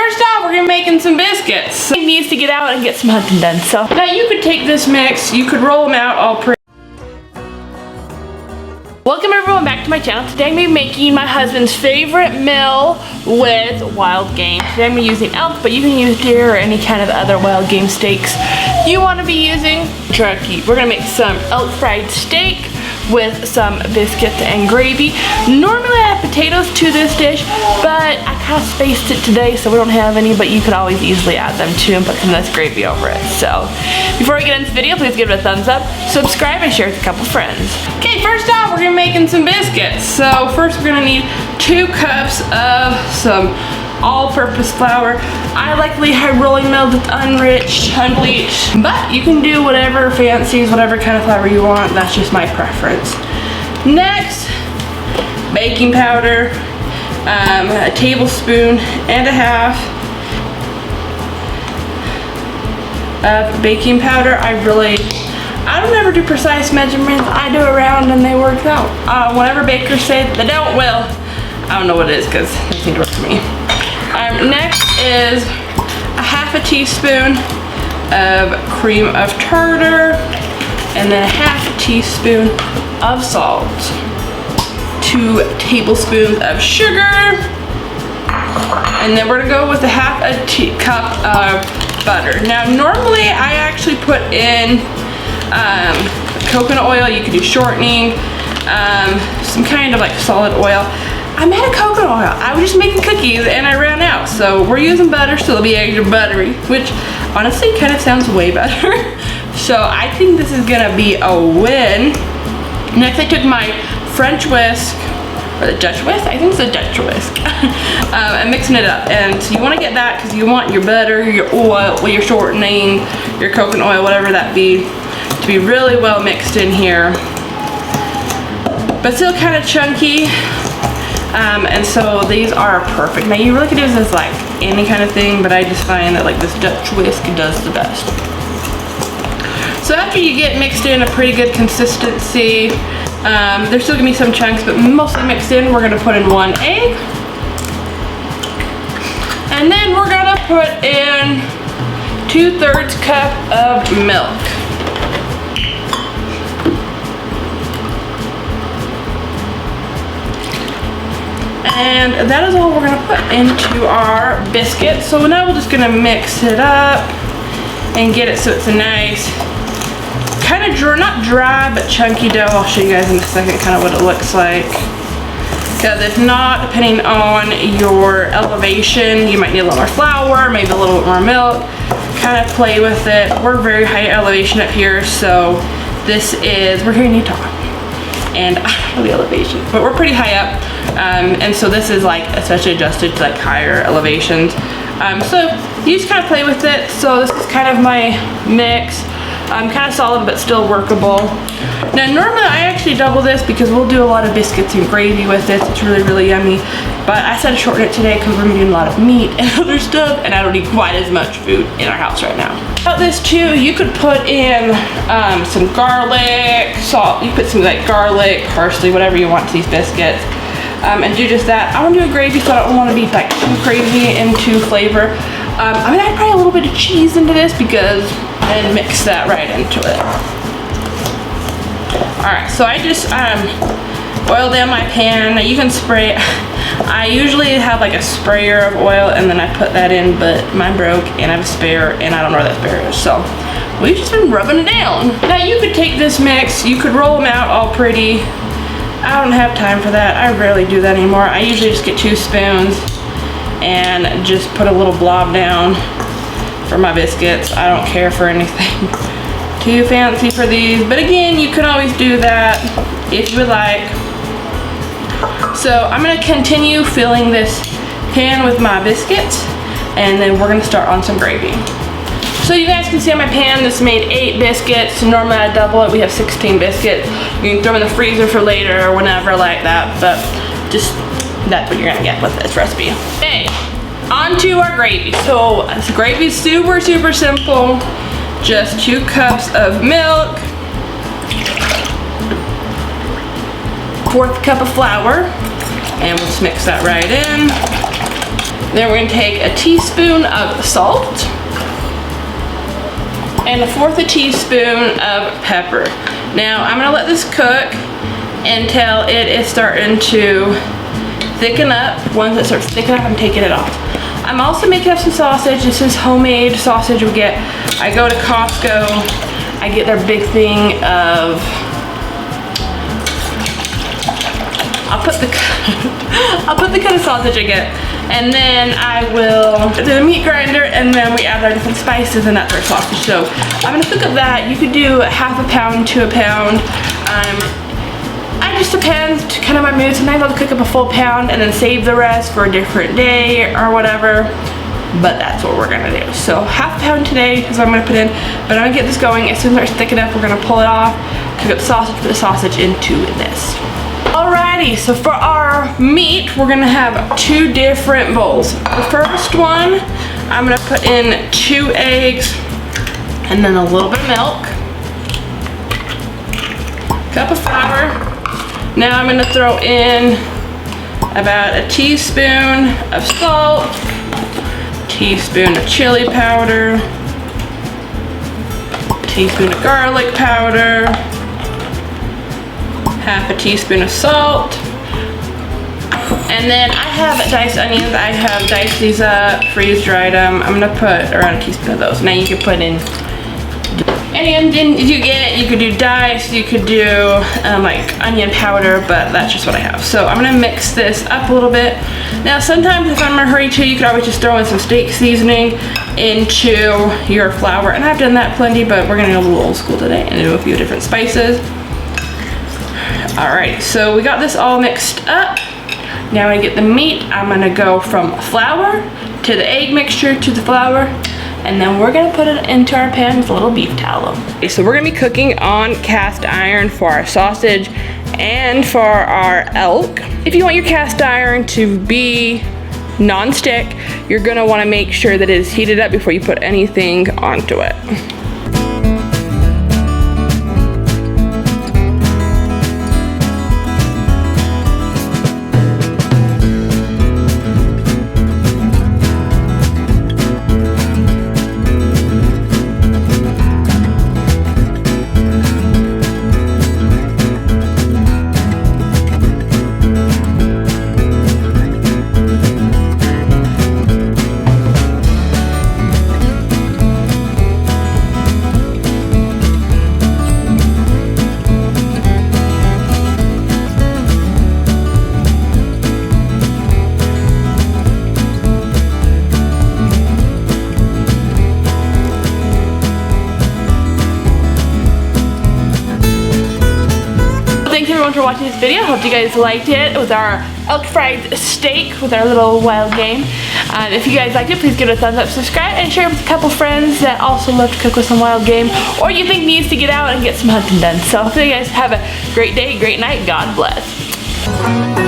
first off, we're gonna be making some biscuits. So he needs to get out and get some hunting done. So now you could take this mix, you could roll them out all pretty. Welcome everyone back to my channel. Today I'm going to be making my husband's favorite meal with wild game. Today I'm going to be using elk, but you can use deer or any kind of other wild game steaks you want to be using. Turkey. We're going to make some elk fried steak with some biscuits and gravy. Normally I have potatoes to this dish, but I kind of spaced it today so we don't have any, but you could always easily add them too and put some nice gravy over it. So before we get into the video, please give it a thumbs up, subscribe, and share with a couple friends. Okay, first off, we're gonna be making some biscuits. So first we're gonna need 2 cups of some all-purpose flour. I like Lehigh rolling mill that's unriched, unbleached, but you can do whatever fancies, whatever kind of flour you want. That's just my preference. Next, baking powder, a tablespoon and a half of baking powder. I don't ever do precise measurements. I do around and they work out. Whatever bakers say they don't, well, I don't know what it is because it doesn't work for me. Next is a ½ teaspoon of cream of tartar, and then a ½ teaspoon of salt, 2 tablespoons of sugar, and then we're gonna go with a ½ cup of butter. Now normally I actually put in coconut oil. You could do shortening, some kind of like solid oil. I'm out of coconut oil. I was just making cookies and I ran out. So we're using butter, so it'll be extra buttery, which honestly kind of sounds way better. So I think this is gonna be a win. Next I took my French whisk, or the Dutch whisk? I think it's a Dutch whisk. I'm mixing it up. And so you wanna get that because you want your butter, your oil, your shortening, your coconut oil, whatever that be, to be really well mixed in here. But still kind of chunky. And so these are perfect. Now you really could use this like any kind of thing, but I just find that like this Dutch whisk does the best. So after you get mixed in a pretty good consistency, there's still gonna be some chunks, but mostly mixed in, we're gonna put in 1 egg. And then we're gonna put in 2/3 cup of milk. And that is all we're gonna put into our biscuit. So now we're just gonna mix it up and get it so it's a nice, kind of not dry, but chunky dough. I'll show you guys in a second kind of what it looks like. Because if not, depending on your elevation, you might need a little more flour, maybe a little bit more milk. Kind of play with it. We're very high elevation up here, so we're here in Utah. And I don't know the elevation, but we're pretty high up. And so this is like especially adjusted to like higher elevations. So you just kind of play with it. So this is kind of my mix. Kind of solid, but still workable. Now normally I actually double this because we'll do a lot of biscuits and gravy with it. It's really, really yummy. But I decided to shorten it today because we're doing a lot of meat and other stuff, and I don't eat quite as much food in our house right now. About this too, you could put in some garlic, salt. You put some like garlic, parsley, whatever you want to these biscuits. And do just that. I want to do a gravy, so I don't want to be like too crazy into flavor. I'm gonna add probably a little bit of cheese into this because I didn't mix that right into it. Alright, so I just oil down my pan. Now you can spray. I usually have like a sprayer of oil and then I put that in, but mine broke and I have a spare and I don't know where that spare is. So we've just been rubbing it down. Now you could take this mix, you could roll them out all pretty. I don't have time for that. I rarely do that anymore. I usually just get 2 spoons and just put a little blob down for my biscuits. I don't care for anything too fancy for these, but again, you can always do that if you would like. So I'm gonna continue filling this pan with my biscuits, and then we're gonna start on some gravy. So you guys can see on my pan, this made 8 biscuits. Normally I double it, we have 16 biscuits. You can throw them in the freezer for later or whenever like that, but just, that's what you're gonna get with this recipe. Okay, on to our gravy. So this gravy is super, super simple. Just 2 cups of milk, 1/4 cup of flour, and we'll just mix that right in. Then we're gonna take a teaspoon of salt and 1/4 teaspoon of pepper. Now I'm gonna let this cook until it is starting to thicken up. Once it starts thickening up, I'm taking it off. I'm also making up some sausage. This is homemade sausage we get. I go to Costco, I get their big thing of, I'll put the kind of sausage I get, and then I will do the meat grinder, and then we add our different spices, and that's our sausage. So I'm gonna cook up that. You could do 1/2 pound to 1 pound. It just depends, kind of my mood. Sometimes I'll cook up a full pound and then save the rest for a different day or whatever. But that's what we're gonna do. So 1/2 pound today is what I'm gonna put in. But I'm gonna get this going. As soon as it starts thickening up, we're gonna pull it off, cook up the sausage, put the sausage into this. Alrighty, so for our meat, we're gonna have 2 different bowls. The first one, I'm gonna put in 2 eggs and then a little bit of milk, cup of flour. Now I'm gonna throw in about a teaspoon of salt, teaspoon of chili powder, teaspoon of garlic powder, 1/2 teaspoon of salt, and then I have diced onions. I have diced these up, freeze dried them. I'm gonna put around a teaspoon of those. Now you can put in any onion you get. You could do diced, you could do like onion powder, but that's just what I have. So I'm gonna mix this up a little bit. Now sometimes if I'm in a hurry too, you could always just throw in some steak seasoning into your flour, and I've done that plenty, but we're gonna go a little old school today and do a few different spices. Alright, so we got this all mixed up. Now I get the meat. I'm gonna go from flour to the egg mixture to the flour, and then we're gonna put it into our pan with a little beef tallow. Okay, so we're gonna be cooking on cast iron for our sausage and for our elk. If you want your cast iron to be non-stick, you're gonna wanna make sure that it is heated up before you put anything onto it. Thanks everyone for watching this video. Hope you guys liked it with our elk fried steak with our little wild game. If you guys liked it, please give it a thumbs up, subscribe, and share it with a couple friends that also love to cook with some wild game, or you think needs to get out and get some hunting done. So hopefully you guys have a great day, great night. God bless.